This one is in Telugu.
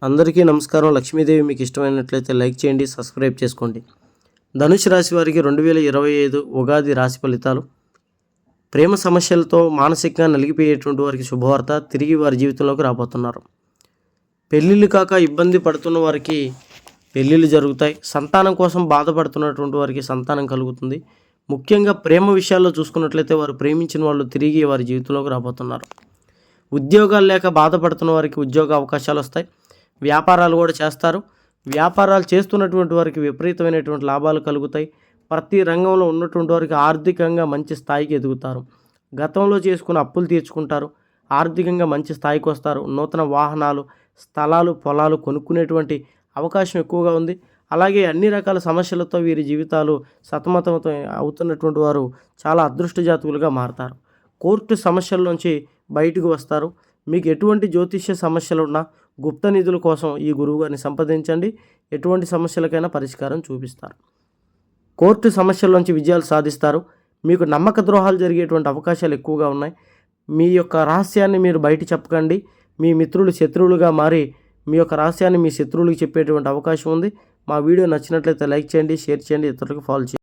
అందరికీ నమస్కారం. లక్ష్మీదేవి మీకు ఇష్టమైనట్లయితే లైక్ చేయండి, సబ్స్క్రైబ్ చేసుకోండి. ధనుసు రాశి వారికి 2025 ఉగాది రాశి ఫలితాలు. ప్రేమ సమస్యలతో మానసికంగా నలిగిపోయేటువంటి వారికి శుభవార్త, తిరిగి వారి జీవితంలోకి రాబోతున్నారు. పెళ్ళిళ్ళు కాక ఇబ్బంది పడుతున్న వారికి పెళ్ళిళ్ళు జరుగుతాయి. సంతానం కోసం బాధపడుతున్నటువంటి వారికి సంతానం కలుగుతుంది. ముఖ్యంగా ప్రేమ విషయాల్లో చూసుకున్నట్లయితే వారు ప్రేమించిన వాళ్ళు తిరిగి వారి జీవితంలోకి రాబోతున్నారు. ఉద్యోగాలు లేక బాధపడుతున్న వారికి ఉద్యోగ అవకాశాలు వస్తాయి. వ్యాపారాలు కూడా చేస్తారు. వ్యాపారాలు చేస్తున్నటువంటి వారికి విపరీతమైనటువంటి లాభాలు కలుగుతాయి. ప్రతి రంగంలో ఉన్నటువంటి వారికి ఆర్థికంగా మంచి స్థాయికి ఎదుగుతారు. గతంలో చేసుకున్న అప్పులు తీర్చుకుంటారు. ఆర్థికంగా మంచి స్థాయికి వస్తారు. నూతన వాహనాలు, స్థలాలు, పొలాలు కొనుక్కునేటువంటి అవకాశం ఎక్కువగా ఉంది. అలాగే అన్ని రకాల సమస్యలతో వీరి జీవితాలు సతమతమతం అవుతున్నటువంటి వారు చాలా అదృష్ట జాతకులుగా మారతారు. కోర్టు సమస్యల నుంచి బయటకు వస్తారు. మీకు ఎటువంటి జ్యోతిష్య సమస్యలు ఉన్నా గుప్త నిధుల కోసం ఈ గురువుగారిని సంప్రదించండి. ఎటువంటి సమస్యలకైనా పరిష్కారం చూపిస్తారు. కోర్టు సమస్యల నుంచి విజయాలు సాధిస్తారు. మీకు నమ్మక ద్రోహాలు జరిగేటువంటి అవకాశాలు ఎక్కువగా ఉన్నాయి. మీ యొక్క రహస్యాన్ని మీరు బయట చెప్పకండి. మీ మిత్రులు శత్రువులుగా మారి మీ యొక్క రహస్యాన్ని మీ శత్రువులకు చెప్పేటువంటి అవకాశం ఉంది. మా వీడియో నచ్చినట్లయితే లైక్ చేయండి, షేర్ చేయండి, ఇతరులకు ఫాలో చేయండి.